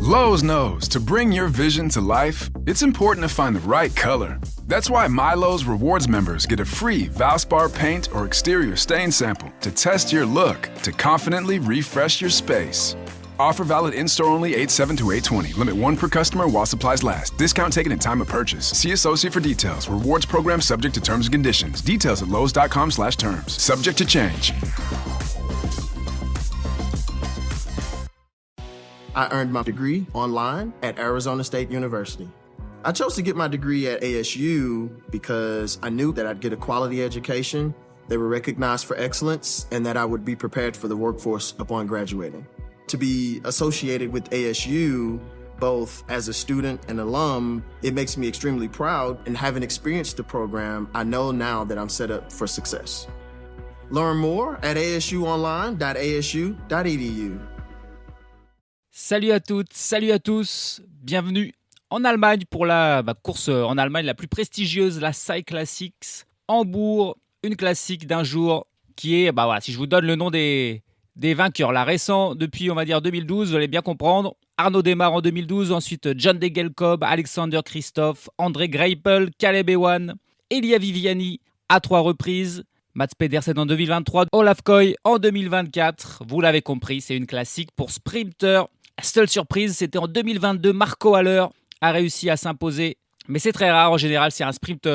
Lowe's knows to bring your vision to life, it's important to find the right color. That's why MyLowe's Rewards members get a free Valspar paint or exterior stain sample to test your look to confidently refresh your space. Offer valid in-store only 8/7 to 8/20. Limit 1 per customer while supplies last. Discount taken at time of purchase. See associate for details. Rewards program subject to terms and conditions. Details at lowes.com/terms. Subject to change. I earned my degree online at Arizona State University. I chose to get my degree at ASU because I knew that I'd get a quality education, they were recognized for excellence, and that I would be prepared for the workforce upon graduating. To be associated with ASU, both as a student and alum, it makes me extremely proud, and having experienced the program, I know now that I'm set up for success. Learn more at asuonline.asu.edu. Salut à toutes, salut à tous, bienvenue en Allemagne pour la course en Allemagne la plus prestigieuse, la Cyclassics Hambourg, une classique d'un jour qui est, si je vous donne le nom des vainqueurs, là récent depuis on va dire 2012, vous allez bien comprendre. Arnaud Démare en 2012, ensuite John Degenkolb, Alexander Kristoff, André Greipel, Caleb Ewan, Elia Viviani à 3 reprises, Mats Pedersen en 2023, Olaf Koy en 2024. Vous l'avez compris, c'est une classique pour sprinter. La seule surprise, c'était en 2022, Marco Haller a réussi à s'imposer. Mais c'est très rare, en général, c'est un sprint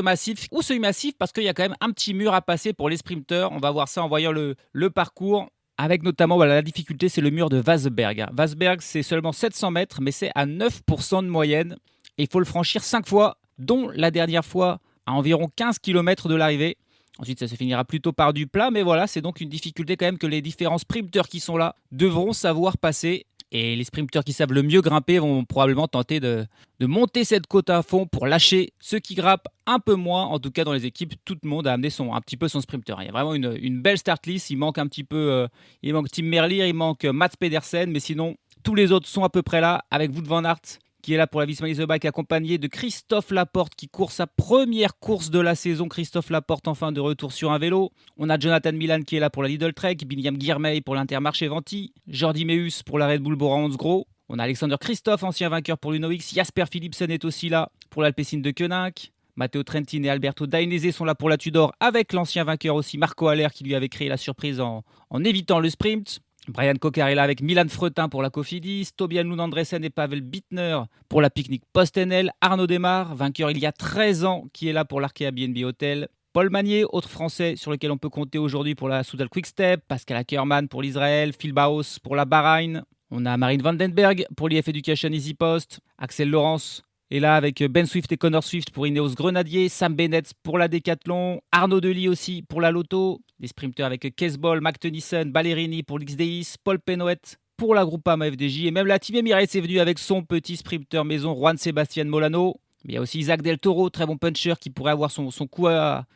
massif ou semi-massif parce qu'il y a quand même un petit mur à passer pour les sprinters. On va voir ça en voyant le parcours. Avec notamment, la difficulté, c'est le mur de Wasberg. Wasberg, c'est seulement 700 mètres, mais c'est à 9% de moyenne. Et il faut le franchir 5 fois, dont la dernière fois à environ 15 km de l'arrivée. Ensuite, ça se finira plutôt par du plat, mais voilà, c'est donc une difficulté quand même que les différents sprinteurs qui sont là devront savoir passer. Et les sprinteurs qui savent le mieux grimper vont probablement tenter de monter cette côte à fond pour lâcher ceux qui grimpent un peu moins. En tout cas, dans les équipes, tout le monde a amené un petit peu son sprinter. Il y a vraiment une belle start list. Il manque un petit peu, il manque Tim Merlier, il manque Mats Pedersen, mais sinon, tous les autres sont à peu près là, avec Wout van Aert, qui est là pour la Visma Leasebike, accompagné de Christophe Laporte qui court sa première course de la saison. Christophe Laporte enfin de retour sur un vélo. On a Jonathan Milan qui est là pour la Lidl Trek, William Girmay pour l'Intermarché Venti, Jordi Meus pour la Red Bull Bora Hansgrohe. On a Alexander Kristoff, ancien vainqueur pour l'Uno-X. Jasper Philipsen est aussi là pour l'Alpecin de Koenig. Matteo Trentin et Alberto Dainese sont là pour la Tudor, avec l'ancien vainqueur aussi Marco Haller qui lui avait créé la surprise en évitant le sprint. Brian Coquard est là avec Milan Fretin pour la Cofidis, Tobias Lund Andresen et Pavel Bittner pour la Picnic Post-NL, Arnaud Démare, vainqueur il y a 13 ans, qui est là pour l'Arkea BNB Hotel, Paul Magnier, autre français sur lequel on peut compter aujourd'hui pour la Soudal Quick-Step, Pascal Ackermann pour l'Israël, Phil Baos pour la Bahreïn, on a Marine Vandenberg pour l'IF Education Easy Post, Axel Laurence est là avec Ben Swift et Connor Swift pour Ineos Grenadier, Sam Bennett pour la Decathlon, Arnaud Delis aussi pour la Lotto, des sprinteurs avec Kesbol, Mac Tennyson, Ballerini pour l'XDIS, Paul Penouet pour la Groupama FDJ, et même la Team Emirates est venue avec son petit sprinter maison Juan Sebastian Molano. Mais il y a aussi Isaac Del Toro, très bon puncher qui pourrait avoir son coup à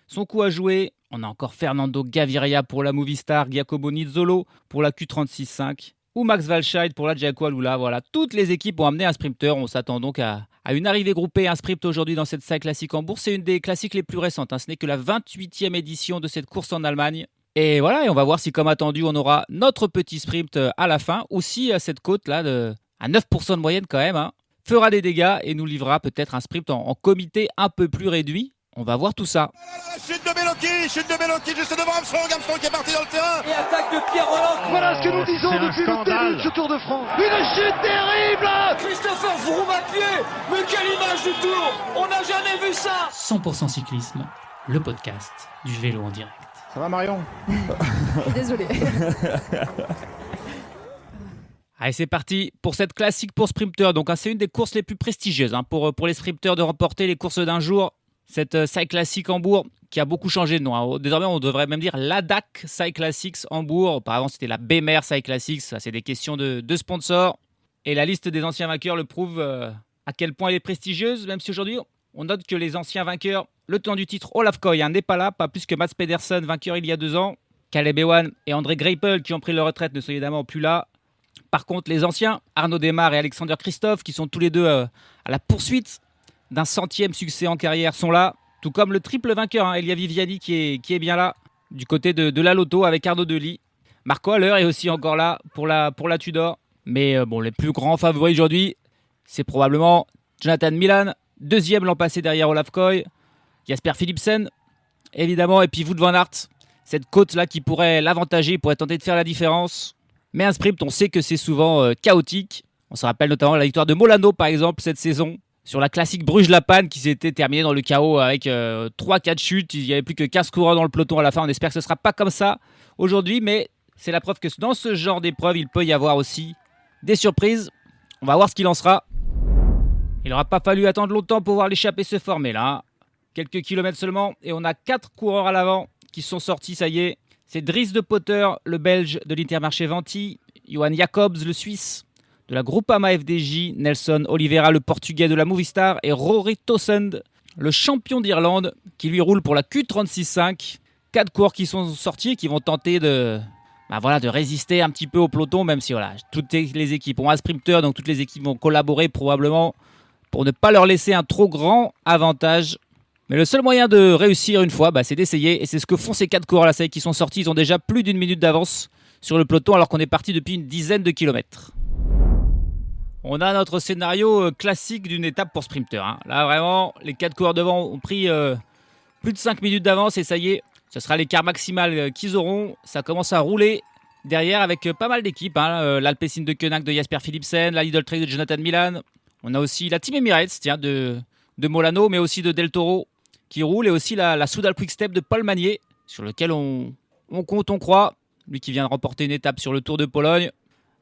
jouer. On a encore Fernando Gaviria pour la Movistar, Giacomo Nizzolo pour la Q36.5 ou Max Walscheid pour la Jacko Alula. Voilà, toutes les équipes ont amené un sprinter. On s'attend donc à une arrivée groupée, un sprint aujourd'hui dans cette Cyclassic Hambourg. C'est une des classiques les plus récentes. Ce n'est que la 28e édition de cette course en Allemagne. Et voilà, et on va voir si, comme attendu, on aura notre petit sprint à la fin, ou si cette côte-là, à 9% de moyenne quand même, fera des dégâts et nous livrera peut-être un sprint en comité un peu plus réduit. On va voir tout ça. Chute de Bellocchi juste devant Armstrong qui est parti dans le terrain. Et attaque de Pierre Roland. Voilà ce que nous disons depuis le début de ce Tour de France. Une chute terrible. Christopher Froome à pied. Mais quelle image du Tour. On n'a jamais vu ça. 100% cyclisme, le podcast du vélo en direct. Ça va Marion? Désolé. Allez, c'est parti pour cette classique pour sprinter. Donc, c'est une des courses les plus prestigieuses pour les sprinters de remporter les courses d'un jour. Cette Cyclassic Hambourg qui a beaucoup changé de nom. Désormais, on devrait même dire l'ADAC Cyclassics Hambourg. Auparavant, c'était la BMR Cyclassics. Ça, c'est des questions de sponsors. Et la liste des anciens vainqueurs le prouve à quel point elle est prestigieuse. Même si aujourd'hui, on note que les anciens vainqueurs, le tenant du titre, Olaf Koy, n'est pas là. Pas plus que Mats Pedersen, vainqueur il y a 2 ans. Caleb Ewan et André Greipel, qui ont pris leur retraite, ne sont évidemment plus là. Par contre, les anciens, Arnaud Démare et Alexander Kristoff, qui sont tous les deux à la poursuite d'un 100e succès en carrière, sont là. Tout comme le triple vainqueur, Elia Viviani, qui est bien là, du côté de la Lotto, avec Arnaud Delis. Marco Haller est aussi encore là pour la Tudor. Mais bon, les plus grands favoris aujourd'hui, c'est probablement Jonathan Milan, deuxième l'an passé derrière Olaf Koy, Jasper Philipsen, évidemment, et puis Wout van Aert, cette côte-là qui pourrait l'avantager, pourrait tenter de faire la différence. Mais un sprint, on sait que c'est souvent chaotique. On se rappelle notamment la victoire de Molano, par exemple, cette saison, sur la classique Bruges-La Panne, qui s'était terminée dans le chaos avec 3-4 chutes. Il n'y avait plus que 15 coureurs dans le peloton à la fin. On espère que ce ne sera pas comme ça aujourd'hui, mais c'est la preuve que dans ce genre d'épreuve, il peut y avoir aussi des surprises. On va voir ce qu'il en sera. Il n'aura pas fallu attendre longtemps pour voir l'échappée se former là. Quelques kilomètres seulement, et on a 4 coureurs à l'avant qui sont sortis, ça y est. C'est Dries de Potter, le Belge de l'Intermarché Venti, Johan Jacobs, le Suisse, de la Groupama FDJ, Nelson Oliveira, le Portugais de la Movistar, et Rory Townsend, le champion d'Irlande, qui lui roule pour la Q36.5. 4 coureurs qui sont sortis et qui vont tenter de résister un petit peu au peloton, même si toutes les équipes ont un sprinter, donc toutes les équipes vont collaborer probablement pour ne pas leur laisser un trop grand avantage. Mais le seul moyen de réussir une fois, c'est d'essayer. Et c'est ce que font ces 4 coureurs là, qui sont sortis. Ils ont déjà plus d'une minute d'avance sur le peloton alors qu'on est parti depuis une dizaine de kilomètres. On a notre scénario classique d'une étape pour sprinter. Là vraiment, les 4 coureurs devant ont pris plus de 5 minutes d'avance et ça y est, ce sera l'écart maximal qu'ils auront. Ça commence à rouler derrière avec pas mal d'équipes. L'Alpecin de Koenig de Jasper Philipsen, la Lidl Trek de Jonathan Milan. On a aussi la Team Emirates de Molano, mais aussi de Del Toro qui roule, et aussi la Soudal Quick Step de Paul Magnier, sur lequel on compte, on croit. Lui qui vient de remporter une étape sur le Tour de Pologne.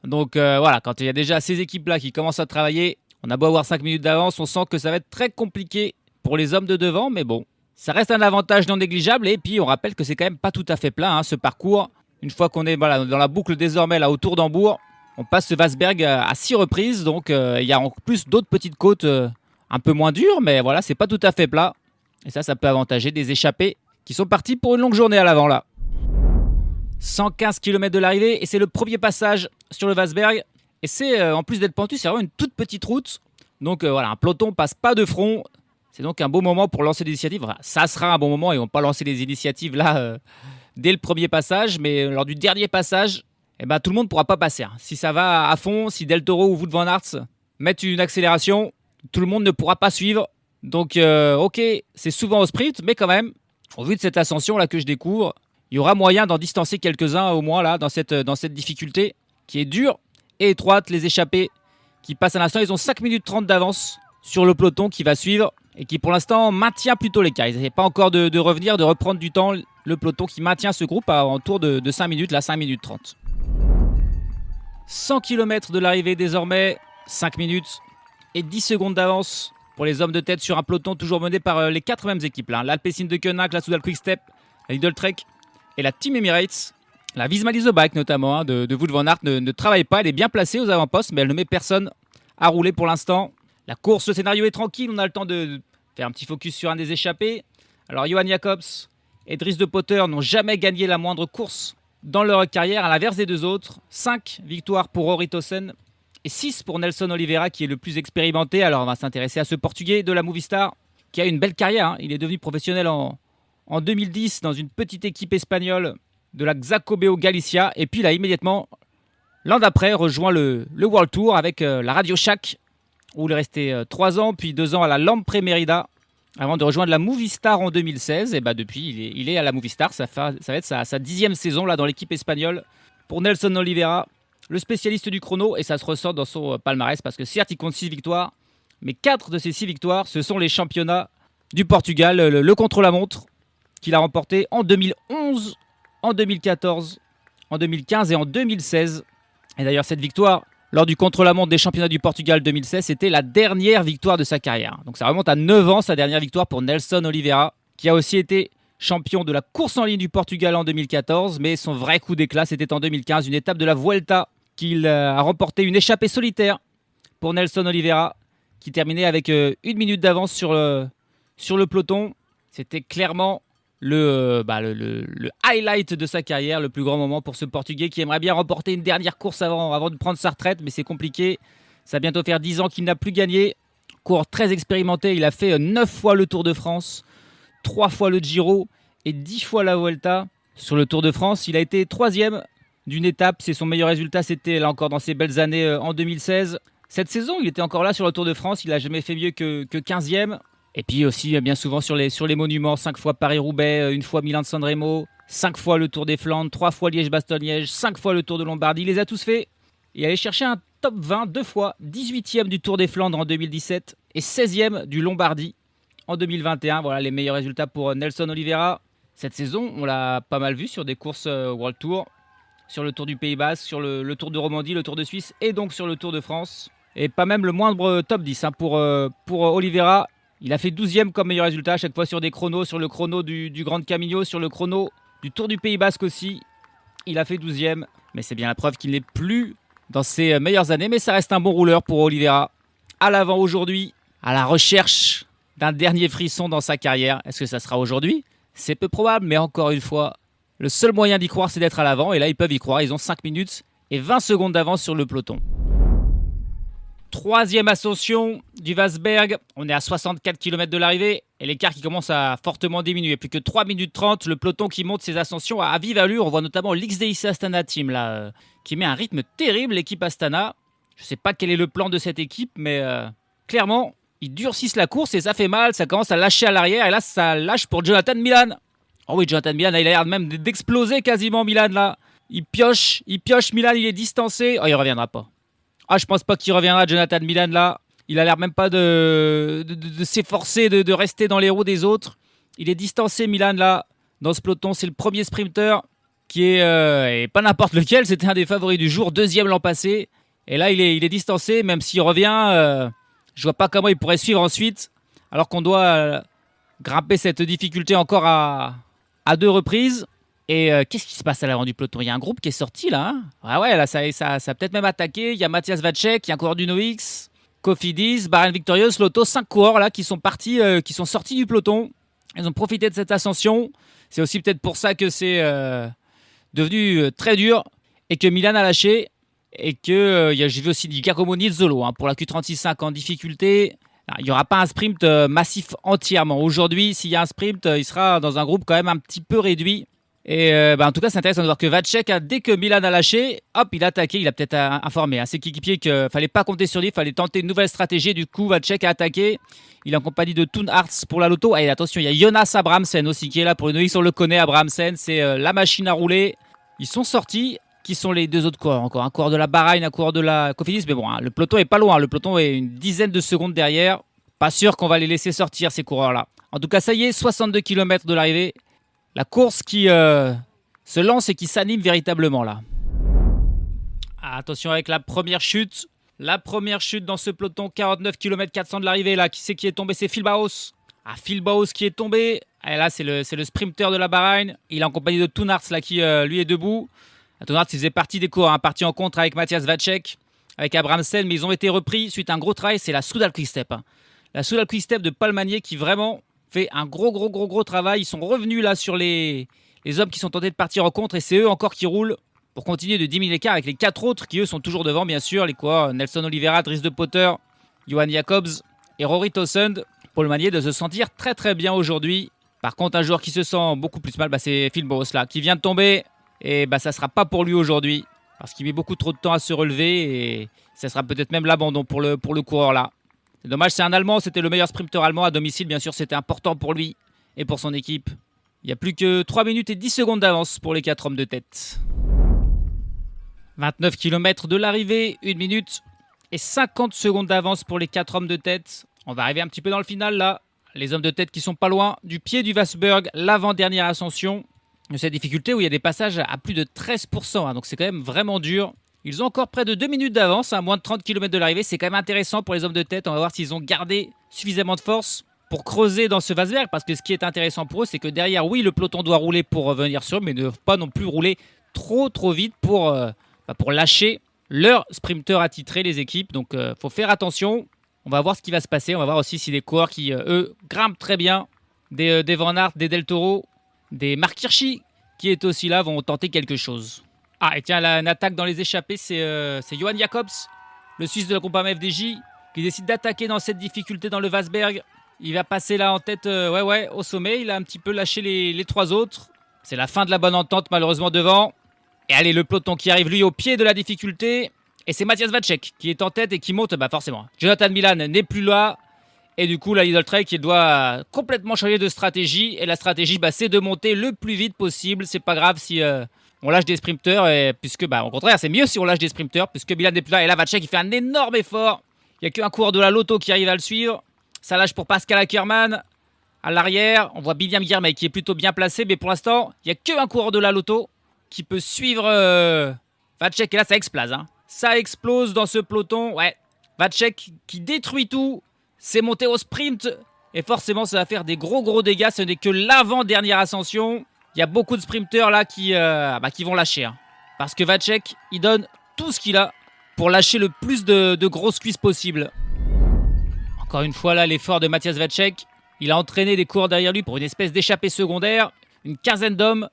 Donc quand il y a déjà ces équipes-là qui commencent à travailler, on a beau avoir 5 minutes d'avance, on sent que ça va être très compliqué pour les hommes de devant, mais bon, ça reste un avantage non négligeable. Et puis on rappelle que c'est quand même pas tout à fait plein ce parcours. Une fois qu'on est dans la boucle désormais là autour d'Hambourg, on passe ce Wasberg à 6 reprises, donc il y a en plus d'autres petites côtes un peu moins dures, mais voilà, c'est pas tout à fait plat. Et ça peut avantager des échappés qui sont partis pour une longue journée à l'avant là. 115 km de l'arrivée, et c'est le premier passage sur le Wasberg. Et c'est, en plus d'être pentu, c'est vraiment une toute petite route. Donc un peloton passe pas de front. C'est donc un beau moment pour lancer des initiatives. Ça sera un bon moment, ils vont pas lancer les initiatives là dès le premier passage. Mais lors du dernier passage, tout le monde pourra pas passer. Si ça va à fond, si Del Toro ou Wout van Aert mettent une accélération, tout le monde ne pourra pas suivre. Donc ok, c'est souvent au sprint, mais quand même, au vu de cette ascension là que je découvre, il y aura moyen d'en distancer quelques-uns au moins là dans cette difficulté qui est dure et étroite. Les échappés qui passent à l'instant, ils ont 5 minutes 30 d'avance sur le peloton qui va suivre et qui pour l'instant maintient plutôt l'écart. Ils n'essaient pas encore de revenir, de reprendre du temps. Le peloton qui maintient ce groupe à autour de 5 minutes, là 5 minutes 30. 100 km de l'arrivée désormais, 5 minutes et 10 secondes d'avance pour les hommes de tête sur un peloton toujours mené par les 4 mêmes équipes. L'Alpecin de Koenig, la Soudal Quick Step, la Lidl Trek et la Team Emirates. La Visma Lease Bike notamment de Wout van Aert ne travaille pas. Elle est bien placée aux avant-postes, mais elle ne met personne à rouler pour l'instant. La course, le scénario est tranquille. On a le temps de faire un petit focus sur un des échappés. Alors Johan Jacobs et Dries de Potter n'ont jamais gagné la moindre course dans leur carrière, à l'inverse des 2 autres. 5 victoires pour Rory Townsend et 6 pour Nelson Oliveira, qui est le plus expérimenté. Alors on va s'intéresser à ce Portugais de la Movistar, qui a une belle carrière. Il est devenu professionnel en 2010 dans une petite équipe espagnole de la Xacobeo Galicia. Et puis il a immédiatement, l'an d'après, rejoint le World Tour avec la Radio Shack, où il est resté 3 ans, puis 2 ans à la Lampre Merida, avant de rejoindre la Movistar en 2016. Et depuis, il est à la Movistar. Ça va être sa 10e saison là, dans l'équipe espagnole pour Nelson Oliveira, le spécialiste du chrono. Et ça se ressort dans son palmarès, parce que certes, il compte 6 victoires, mais 4 de ces 6 victoires, ce sont les championnats du Portugal, le contre-la-montre, qu'il a remporté en 2011, en 2014, en 2015 et en 2016. Et d'ailleurs, cette victoire lors du contre-la-montre des championnats du Portugal 2016, c'était la dernière victoire de sa carrière. Donc ça remonte à 9 ans, sa dernière victoire pour Nelson Oliveira, qui a aussi été champion de la course en ligne du Portugal en 2014. Mais son vrai coup d'éclat, c'était en 2015, une étape de la Vuelta, qu'il a remporté, une échappée solitaire pour Nelson Oliveira, qui terminait avec 1 minute d'avance sur le peloton. C'était clairement le highlight de sa carrière, le plus grand moment pour ce Portugais qui aimerait bien remporter une dernière course avant de prendre sa retraite, mais c'est compliqué. Ça va bientôt faire 10 ans qu'il n'a plus gagné. Coureur très expérimenté, il a fait 9 fois le Tour de France, 3 fois le Giro et 10 fois la Vuelta. Sur le Tour de France, il a été 3e d'une étape. C'est son meilleur résultat, c'était là encore dans ses belles années en 2016. Cette saison, il était encore là sur le Tour de France. Il n'a jamais fait mieux que 15e. Et puis aussi, bien souvent, sur les monuments, 5 fois Paris-Roubaix, 1 fois Milan-San Remo, 5 fois le Tour des Flandres, 3 fois Liège-Bastogne-Liège, 5 fois le Tour de Lombardie. Il les a tous faits. Il allait chercher un top 20 2 fois, 18e du Tour des Flandres en 2017 et 16e du Lombardie en 2021. Voilà les meilleurs résultats pour Nelson Oliveira. Cette saison, on l'a pas mal vu sur des courses World Tour, sur le Tour du Pays Basque, sur le Tour de Romandie, le Tour de Suisse et donc sur le Tour de France. Et pas même le moindre top 10 pour Oliveira. Il a fait 12e comme meilleur résultat à chaque fois sur des chronos, sur le chrono du Grand Camino, sur le chrono du Tour du Pays Basque aussi. Il a fait 12e, mais c'est bien la preuve qu'il n'est plus dans ses meilleures années. Mais ça reste un bon rouleur pour Oliveira. À l'avant aujourd'hui, à la recherche d'un dernier frisson dans sa carrière. Est-ce que ça sera aujourd'hui ? C'est peu probable, mais encore une fois, le seul moyen d'y croire, c'est d'être à l'avant. Et là, ils peuvent y croire. Ils ont 5 minutes et 20 secondes d'avance sur le peloton. Troisième ascension du Wasberg, on est à 64 km de l'arrivée et l'écart qui commence à fortement diminuer. Plus que 3 minutes 30, le peloton qui monte ses ascensions à vive allure. On voit notamment l'XDIC Astana Team là, qui met un rythme terrible, l'équipe Astana. Je ne sais pas quel est le plan de cette équipe, mais clairement, ils durcissent la course et ça fait mal. Ça commence à lâcher à l'arrière et là, ça lâche pour Jonathan Milan. Oh oui, Jonathan Milan, là, il a l'air même d'exploser quasiment Milan là. Il pioche Milan, il est distancé. Oh, il ne reviendra pas. Ah, je pense pas qu'il reviendra, Jonathan Milan, là. Il a l'air même pas de s'efforcer de rester dans les roues des autres. Il est distancé, Milan, là. Dans ce peloton, c'est le premier sprinter qui est pas n'importe lequel. C'était un des favoris du jour, 2e l'an passé. Et là, il est distancé, même s'il revient. Je vois pas comment il pourrait suivre ensuite, alors qu'on doit grimper cette difficulté encore à 2 reprises. Et qu'est-ce qui se passe à l'avant du peloton ? Il y a un groupe qui est sorti là. Ah ouais, là ça a peut-être même attaqué. Il y a Matthias Vacek, il y a un coureur du Noix, Cofidis, Bahrain Victorious, Lotto, 5 coureurs là qui sont partis, qui sont sortis du peloton. Ils ont profité de cette ascension. C'est aussi peut-être pour ça que c'est devenu très dur et que Milan a lâché. Et que j'ai vu aussi du Giacomo Nizzolo pour la Q36.5 en difficulté. Il n'y aura pas un sprint massif entièrement. Aujourd'hui, s'il y a un sprint, il sera dans un groupe quand même un petit peu réduit. Et en tout cas, c'est intéressant de voir que Vacek, dès que Milan a lâché, hop, il a attaqué. Il a peut-être informé ses coéquipiers qu'il ne fallait pas compter sur lui, il fallait tenter une nouvelle stratégie. Du coup, Vacek a attaqué. Il est en compagnie de Toon Arts pour la Lotto. Et attention, il y a Jonas Abrahamsen aussi qui est là pour une Noix. On le connaît, Abrahamsen, c'est la machine à rouler. Ils sont sortis. Qui sont les 2 autres coureurs encore ? Un coureur de la Bahrain, un coureur de la Cofidis. Mais bon, le peloton est pas loin. Le peloton est une dizaine de secondes derrière. Pas sûr qu'on va les laisser sortir, ces coureurs-là. En tout cas, ça y est, 62 km de l'arrivée. La course qui se lance et qui s'anime véritablement là. Attention avec la première chute. La première chute dans ce peloton, 49 km 400 de l'arrivée là. Qui c'est qui est tombé ? C'est Phil Bauhaus. Phil Bauhaus qui est tombé. Et là, c'est le sprinter de la Bahrain. Il est en compagnie de Toon Arts là qui lui est debout. Toon Arts, il faisait partie des coureurs, parti en contre avec Matthias Vacek, avec Abrahamsen, mais ils ont été repris suite à un gros travail. C'est la Soudal Quick-Step. La Soudal Quick-Step de Paul Magnier qui vraiment fait un gros travail. Ils sont revenus là sur les hommes qui sont tentés de partir en contre et c'est eux encore qui roulent pour continuer de diminuer l'écart avec les 4 autres qui eux sont toujours devant bien sûr. Les coureurs Nelson Oliveira, Dries de Potter, Johan Jacobs et Rory Townsend. Paul Magnier de se sentir très bien aujourd'hui. Par contre, un joueur qui se sent beaucoup plus mal, c'est Phil Bauhaus là qui vient de tomber. Et ça ne sera pas pour lui aujourd'hui, parce qu'il met beaucoup trop de temps à se relever, et ça sera peut-être même l'abandon pour le coureur là. C'est dommage, c'est un Allemand, c'était le meilleur sprinter allemand à domicile, bien sûr c'était important pour lui et pour son équipe. Il n'y a plus que 3 minutes et 10 secondes d'avance pour les 4 hommes de tête. 29 km de l'arrivée, 1 minute et 50 secondes d'avance pour les 4 hommes de tête. On va arriver un petit peu dans le final là. Les hommes de tête qui sont pas loin du pied du Wasberg, l'avant-dernière ascension. De cette difficulté où il y a des passages à plus de 13%, donc c'est quand même vraiment dur. Ils ont encore près de 2 minutes d'avance, moins de 30 km de l'arrivée, c'est quand même intéressant pour les hommes de tête. On va voir s'ils ont gardé suffisamment de force pour creuser dans ce Wasberg, parce que ce qui est intéressant pour eux, c'est que derrière, oui, le peloton doit rouler pour revenir sur eux, mais ne pas non plus rouler trop vite pour lâcher leurs sprinteurs attitrés, les équipes. Donc faut faire attention, on va voir ce qui va se passer, on va voir aussi si les coureurs qui, eux, grimpent très bien, des Van Aert, des Del Toro, des Marc Hirschi qui est aussi là vont tenter quelque chose. Et tiens, là, une attaque dans les échappées, c'est Johan Jacobs, le Suisse de la Groupama FDJ, qui décide d'attaquer dans cette difficulté dans le Wasberg. Il va passer là en tête au sommet. Il a un petit peu lâché les 3 autres. C'est la fin de la bonne entente malheureusement devant. Et allez, le peloton qui arrive lui au pied de la difficulté. Et c'est Matthias Vacek qui est en tête et qui monte, forcément. Jonathan Milan n'est plus là. Et du coup, la Lidl Trek qui doit complètement changer de stratégie. Et la stratégie, c'est de monter le plus vite possible. C'est pas grave si on lâche des sprinteurs. Puisque, au contraire, c'est mieux si on lâche des sprinteurs. Puisque Milan n'est plus là. Et là, Vacek, il fait un énorme effort. Il n'y a qu'un coureur de la Lotto qui arrive à le suivre. Ça lâche pour Pascal Ackermann. À l'arrière, on voit William Guilhermet qui est plutôt bien placé. Mais pour l'instant, il n'y a qu'un coureur de la Lotto qui peut suivre Vacek. Et là, ça explose. Ça explose dans ce peloton. Ouais, Vacek qui détruit tout. C'est monté au sprint. Et forcément, ça va faire des gros dégâts. Ce n'est que l'avant-dernière ascension. Il y a beaucoup de sprinteurs là qui vont lâcher. Parce que Vacek, il donne tout ce qu'il a pour lâcher le plus de grosses cuisses possible. Encore une fois, là, l'effort de Matthias Vacek. Il a entraîné des coureurs derrière lui pour une espèce d'échappée secondaire. Une quinzaine d'hommes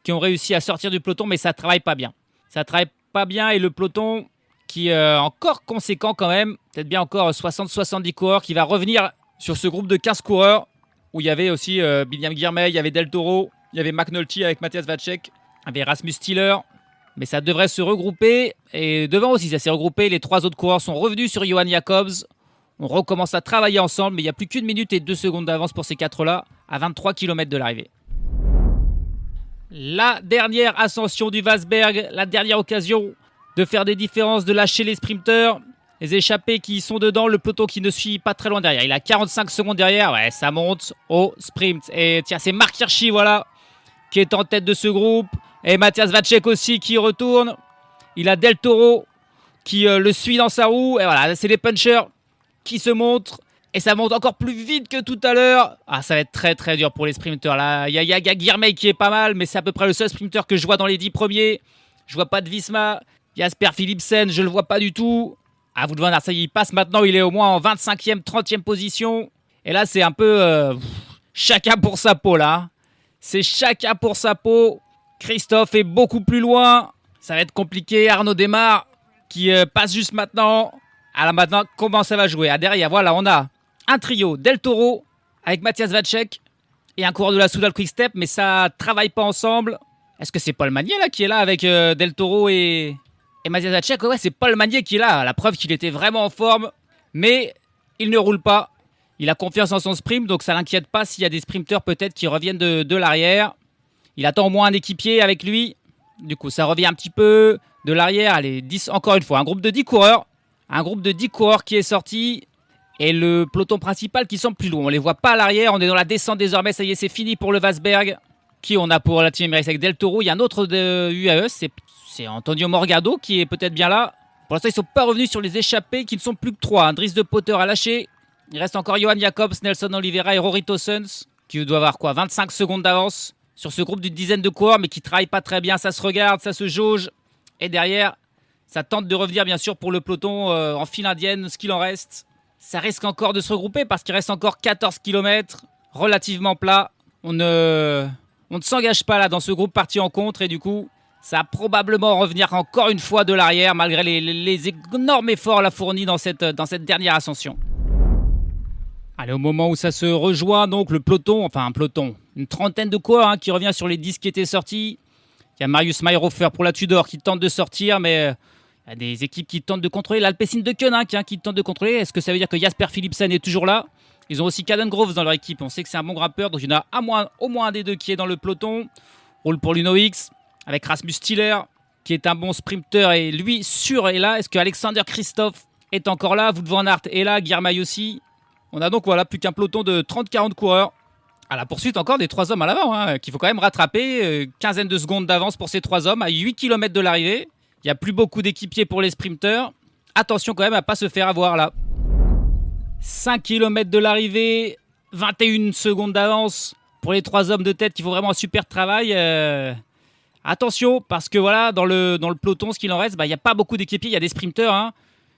qui ont réussi à sortir du peloton, mais ça ne travaille pas bien. Ça ne travaille pas bien et le peloton qui est encore conséquent quand même, peut-être bien encore 60-70 coureurs, qui va revenir sur ce groupe de 15 coureurs où il y avait aussi William Guilhermet, il y avait Del Toro, il y avait McNulty avec Matthias Vacek, il y avait Rasmus Stiller. Mais ça devrait se regrouper. Et devant aussi, ça s'est regroupé. Les 3 autres coureurs sont revenus sur Johan Jacobs. On recommence à travailler ensemble, mais il n'y a plus qu'une minute et 2 secondes d'avance pour ces 4-là, à 23 km de l'arrivée. La dernière ascension du Wasberg, la dernière occasion de faire des différences, de lâcher les sprinteurs, les échappés qui sont dedans, le peloton qui ne suit pas très loin derrière. Il a 45 secondes derrière, ouais, ça monte au sprint. Et tiens, c'est Marc Hirschi, voilà, qui est en tête de ce groupe. Et Matthias Vacek aussi qui retourne. Il a Del Toro qui le suit dans sa roue. Et voilà, c'est les punchers qui se montrent. Et ça monte encore plus vite que tout à l'heure. Ah, ça va être très dur pour les sprinteurs là. Il y a Guilhermet qui est pas mal, mais c'est à peu près le seul sprinter que je vois dans les 10 premiers. Je vois pas de Visma. Jasper Philipsen, je le vois pas du tout. Ah, Wout van Aert, ça y est, il passe maintenant. Il est au moins en 25e, 30e position. Et là, c'est un peu chacun pour sa peau là. C'est chacun pour sa peau. Christophe est beaucoup plus loin. Ça va être compliqué. Arnaud Démare qui passe juste maintenant. Alors maintenant, comment ça va jouer? Derrière, voilà, on a un trio, Del Toro avec Matthias Vacek et un coureur de la Soudal Quick-Step, mais ça travaille pas ensemble. Est-ce que c'est Paul Magnier là qui est là avec Del Toro et Matthias Vacek? Ouais, c'est Paul Magnier qui est là. La preuve qu'il était vraiment en forme, mais il ne roule pas. Il a confiance en son sprint, donc ça l'inquiète pas s'il y a des sprinteurs peut-être qui reviennent de l'arrière. Il attend au moins un équipier avec lui. Du coup, ça revient un petit peu de l'arrière. Allez, 10, encore une fois, un groupe de 10 coureurs. Un groupe de 10 coureurs qui est sorti. Et le peloton principal qui semble plus loin. On ne les voit pas à l'arrière. On est dans la descente désormais. Ça y est, c'est fini pour le Wasberg. Qui on a pour la Team Emirates avec Del Toro. Il y a un autre de UAE. C'est Antonio Morgado qui est peut-être bien là. Pour l'instant, ils ne sont pas revenus sur les échappés qui ne sont plus que 3. Dries de Potter a lâché. Il reste encore Johan Jacobs, Nelson Oliveira et Rory Tossens. Qui doivent avoir 25 secondes d'avance sur ce groupe d'une dizaine de coureurs. Mais qui ne travaillent pas très bien. Ça se regarde, ça se jauge. Et derrière, ça tente de revenir bien sûr pour le peloton en file indienne, ce qu'il en reste. Ça risque encore de se regrouper parce qu'il reste encore 14 km, relativement plat. On ne s'engage pas là dans ce groupe parti en contre et du coup, ça va probablement revenir encore une fois de l'arrière malgré les énormes efforts fournis dans cette dernière ascension. Allez, au moment où ça se rejoint, donc le peloton, une trentaine de coureurs qui revient sur les 10 qui étaient sortis. Il y a Marius Mayhofer pour la Tudor qui tente de sortir, mais il y a des équipes qui tentent de contrôler. L'Alpecin de Koenig qui tente de contrôler. Est-ce que ça veut dire que Jasper Philipsen est toujours là? Ils ont aussi Caden Groves dans leur équipe. On sait que c'est un bon grimpeur, donc il y en a au moins un des deux qui est dans le peloton. Roule pour l'UNOX avec Rasmus Stiller qui est un bon sprinter et lui sûr est là. Est-ce que Alexander Christophe est encore là? Wout van Aert est là, Guilhermet aussi. On a donc plus qu'un peloton de 30-40 coureurs. À la poursuite encore des 3 hommes à l'avant, qu'il faut quand même rattraper. Quinzaine de secondes d'avance pour ces 3 hommes à 8 km de l'arrivée. Il n'y a plus beaucoup d'équipiers pour les sprinteurs. Attention quand même à ne pas se faire avoir là. 5 km de l'arrivée, 21 secondes d'avance pour les 3 hommes de tête qui font vraiment un super travail. Attention, parce que voilà, dans le peloton, ce qu'il en reste, il n'y a pas beaucoup d'équipiers, il y a des sprinteurs.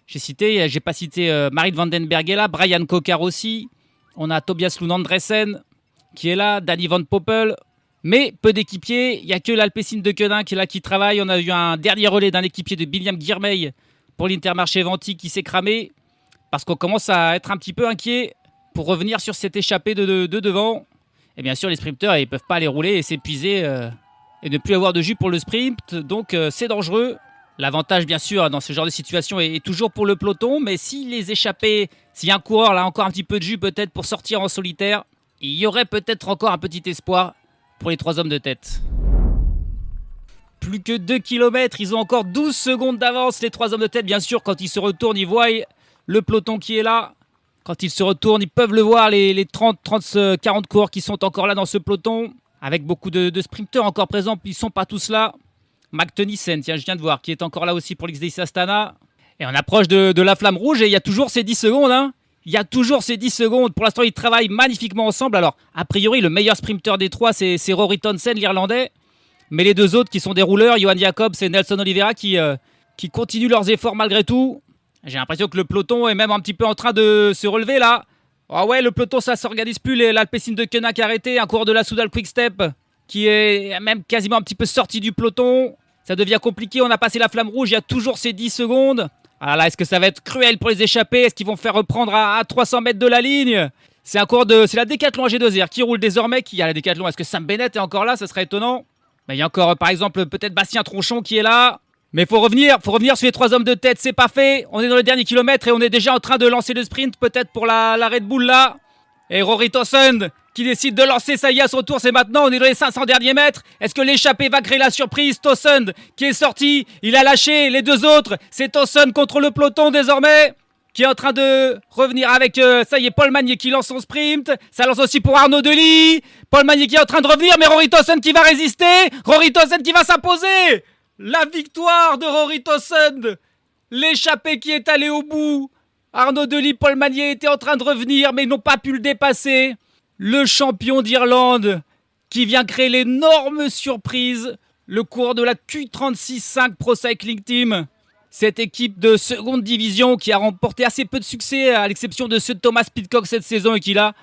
J'ai pas cité Marit Vandenberg est là, Brian Kokar aussi. On a Tobias Lund Andresen qui est là, Danny Van Poppel. Mais peu d'équipiers, il n'y a que l'Alpecin de Koenig qui est là qui travaille. On a eu un dernier relais d'un équipier de William Guilhermet pour l'Intermarché Venti qui s'est cramé. Parce qu'on commence à être un petit peu inquiet pour revenir sur cette échappée de devant. Et bien sûr, les sprinteurs, ils ne peuvent pas aller rouler et s'épuiser et ne plus avoir de jus pour le sprint. Donc c'est dangereux. L'avantage, bien sûr, dans ce genre de situation est toujours pour le peloton. Mais s'il les échappait, s'il y a un coureur là encore un petit peu de jus peut-être pour sortir en solitaire, il y aurait peut-être encore un petit espoir pour les 3 hommes de tête. Plus que 2 km, ils ont encore 12 secondes d'avance, les 3 hommes de tête. Bien sûr, quand ils se retournent, ils voient le peloton qui est là. Quand ils se retournent, ils peuvent le voir, les 40 coureurs qui sont encore là dans ce peloton. Avec beaucoup de sprinteurs encore présents, ils ne sont pas tous là. Mac Tennyson, tiens, je viens de voir, qui est encore là aussi pour l'XDC Astana. Et on approche de la flamme rouge et il y a toujours ces 10 secondes. Il y a toujours ces 10 secondes. Pour l'instant, ils travaillent magnifiquement ensemble. Alors, a priori, le meilleur sprinter des 3, c'est Rory Townsend, l'Irlandais. Mais les 2 autres qui sont des rouleurs, Johan Jacobs et Nelson Oliveira, qui continuent leurs efforts malgré tout. J'ai l'impression que le peloton est même un petit peu en train de se relever là. Ah ouais, le peloton, ça s'organise plus. L'Alpecin de Koenig arrêté. Un coureur de la Soudal Quick-Step qui est même quasiment un petit peu sorti du peloton. Ça devient compliqué. On a passé la flamme rouge. Il y a toujours ces 10 secondes. Ah là, est-ce que ça va être cruel pour les échapper? Est-ce qu'ils vont faire reprendre à 300 mètres de la ligne? C'est la Decathlon AG2R qui roule désormais. Qui a la Decathlon? Est-ce que Sam Bennett est encore là? Ça serait étonnant. Il y a encore, par exemple, peut-être Bastien Tronchon qui est là. Mais faut revenir sur les 3 hommes de tête. C'est pas fait. On est dans le dernier kilomètre et on est déjà en train de lancer le sprint, peut-être pour la Red Bull là. Et Rory Townsend qui décide de lancer, ça y est, à son tour, c'est maintenant. On est dans les 500 derniers mètres. Est-ce que l'échappée va créer la surprise? Townsend qui est sorti, il a lâché les 2 autres. C'est Townsend contre le peloton désormais, qui est en train de revenir avec, ça y est, Paul Magnier qui lance son sprint. Ça lance aussi pour Arnaud Delis. Paul Magnier qui est en train de revenir, mais Rory Townsend qui va résister. Rory Townsend qui va s'imposer. La victoire de Rory Townsend. L'échappée qui est allée au bout. Arnaud Delis, Paul Magnier étaient en train de revenir, mais ils n'ont pas pu le dépasser. Le champion d'Irlande qui vient créer l'énorme surprise. Le cours de la Q36.5 Pro Cycling Team. Cette équipe de seconde division qui a remporté assez peu de succès, à l'exception de ceux de Thomas Pidcock cette saison, et qui là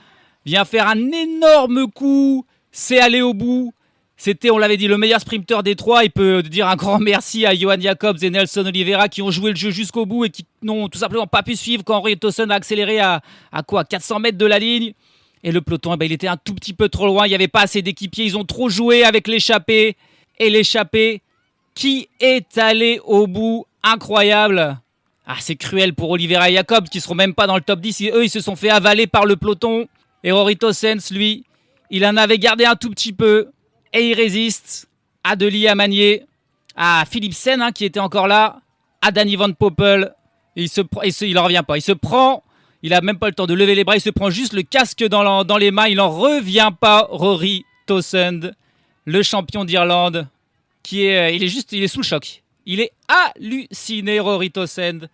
vient faire un énorme coup. C'est aller au bout. C'était, on l'avait dit, le meilleur sprinter des 3. Il peut dire un grand merci à Johan Jacobs et Nelson Oliveira qui ont joué le jeu jusqu'au bout et qui n'ont tout simplement pas pu suivre quand Rory Townsend a accéléré à 400 mètres de la ligne. Et le peloton, il était un tout petit peu trop loin. Il n'y avait pas assez d'équipiers. Ils ont trop joué avec l'échappée. Et l'échappée qui est allé au bout. Incroyable. Ah, c'est cruel pour Oliveira et Jacobs qui ne seront même pas dans le top 10. Et eux, ils se sont fait avaler par le peloton. Et Rory Townsend, lui, il en avait gardé un tout petit peu. Et il résiste à Delis, à Magnier, à Philipsen qui était encore là, à Danny Van Poppel. Et il n'en revient pas. Il se prend, il n'a même pas le temps de lever les bras, il se prend juste le casque dans les mains. Il n'en revient pas, Rory Townsend, le champion d'Irlande, il est sous le choc. Il est halluciné, Rory Townsend.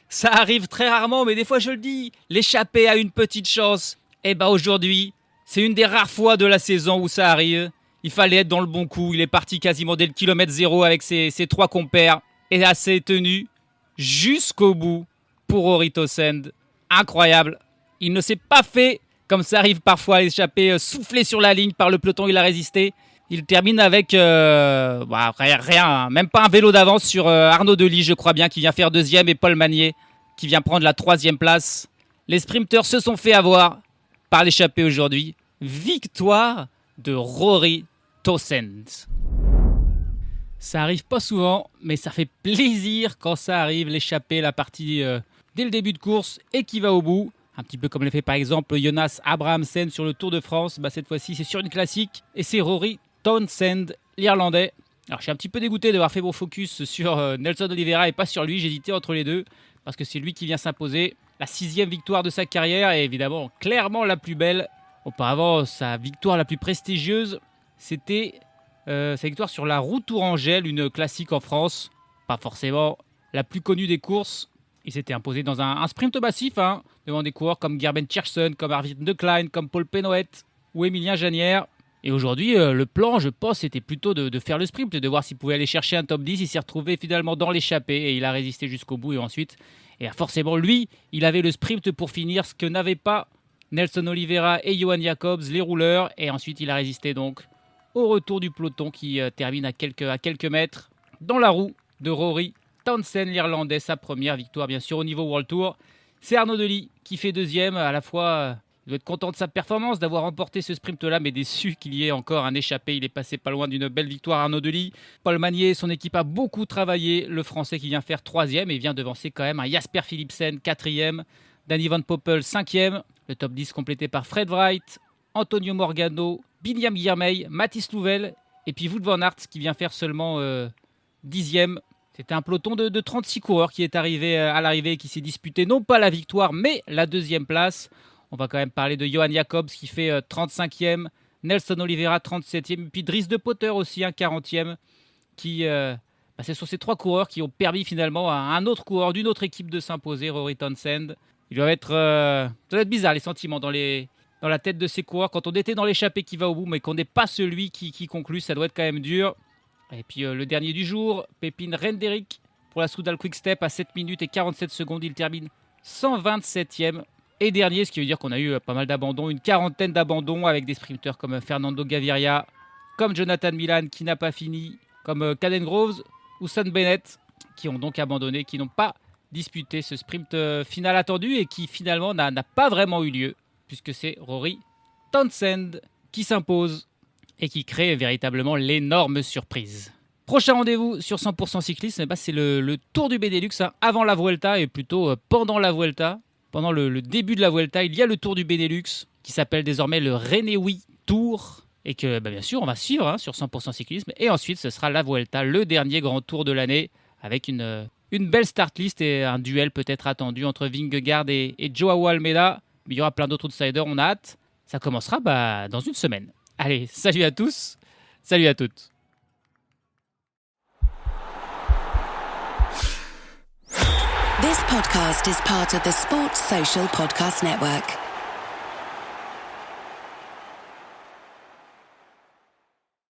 Ça arrive très rarement, mais des fois je le dis, l'échappée a une petite chance. Et aujourd'hui, c'est une des rares fois de la saison où ça arrive. Il fallait être dans le bon coup. Il est parti quasiment dès le kilomètre 0 avec ses 3 compères. Et a s'est tenu jusqu'au bout pour Rory Townsend. Incroyable. Il ne s'est pas fait, comme ça arrive parfois à l'échappée, soufflé sur la ligne par le peloton. Il a résisté. Il termine avec rien, même pas un vélo d'avance sur Arnaud Delis, je crois bien, qui vient faire 2e, et Paul Magnier qui vient prendre la 3e place. Les sprinteurs se sont fait avoir par l'échappée aujourd'hui. Victoire de Rory Townsend. Ça arrive pas souvent, mais ça fait plaisir quand ça arrive, l'échappée, la partie dès le début de course et qui va au bout. Un petit peu comme l'a fait par exemple Jonas Abrahamsen sur le Tour de France. Cette fois-ci, c'est sur une classique et c'est Rory Townsend, l'Irlandais. Alors, je suis un petit peu dégoûté d'avoir fait mon focus sur Nelson Oliveira et pas sur lui. J'hésitais entre les deux parce que c'est lui qui vient s'imposer. La 6e victoire de sa carrière et évidemment clairement la plus belle. Auparavant, sa victoire la plus prestigieuse, c'était sa victoire sur la Route Tourangelle, une classique en France. Pas forcément la plus connue des courses. Il s'était imposé dans un sprint massif devant des coureurs comme Gerben Tjersen, comme Arvid De Klein, comme Paul Pennoet ou Emilien Janière. Et aujourd'hui, le plan, je pense, c'était plutôt de faire le sprint et de voir s'il pouvait aller chercher un top 10. Il s'est retrouvé finalement dans l'échappée et il a résisté jusqu'au bout. Et ensuite, forcément, lui, il avait le sprint pour finir, ce que n'avaient pas Nelson Oliveira et Johan Jacobs, les rouleurs. Et ensuite, il a résisté donc au retour du peloton qui termine à quelques mètres dans la roue de Rory Townsend, l'Irlandais. Sa première victoire, bien sûr, au niveau World Tour. C'est Arnaud Delis qui fait 2e. À la fois, doit être content de sa performance, d'avoir remporté ce sprint-là, mais déçu qu'il y ait encore un échappé. Il est passé pas loin d'une belle victoire, Arnaud Delis. Paul Magnier, son équipe a beaucoup travaillé. Le Français qui vient faire 3e et vient devancer quand même un Jasper Philipsen, 4e. Danny Van Poppel, 5e. Le top 10 complété par Fred Wright, Antonio Morgano, William Guillermey, Mathis Louvel et puis Wout van Aert qui vient faire seulement 10e. C'était un peloton de 36 coureurs qui est arrivé à l'arrivée et qui s'est disputé non pas la victoire mais la 2e place. On va quand même parler de Johan Jacobs qui fait 35e, Nelson Oliveira 37e, et puis Dries de Potter aussi, 40e, qui, ce sont ces 3 coureurs qui ont permis finalement à un autre coureur d'une autre équipe de s'imposer, Rory Townsend. Il doit être, ça doit être bizarre les sentiments dans la tête de ces coureurs quand on était dans l'échappée qui va au bout mais qu'on n'est pas celui qui conclut, ça doit être quand même dur. Et puis le dernier du jour, Pépin Renderick pour la Soudal Quick-Step à 7 minutes et 47 secondes, il termine 127e. Et dernier, ce qui veut dire qu'on a eu pas mal d'abandons, une 40aine d'abandons avec des sprinteurs comme Fernando Gaviria, comme Jonathan Milan qui n'a pas fini, comme Caden Groves ou Sam Bennett qui ont donc abandonné, qui n'ont pas disputé ce sprint final attendu et qui finalement n'a pas vraiment eu lieu puisque c'est Rory Townsend qui s'impose et qui crée véritablement l'énorme surprise. Prochain rendez-vous sur 100% cyclisme, c'est le Tour du Benelux avant la Vuelta et plutôt pendant la Vuelta. Pendant le début de la Vuelta, il y a le Tour du Benelux qui s'appelle désormais le Renewi Tour et que bien sûr on va suivre sur 100% cyclisme. Et ensuite ce sera la Vuelta, le dernier grand tour de l'année avec une belle start list et un duel peut-être attendu entre Vingegaard et Joao Almeida. Mais il y aura plein d'autres outsiders, on a hâte. Ça commencera dans une semaine. Allez, salut à tous, salut à toutes. This podcast is part of the Sports Social Podcast Network.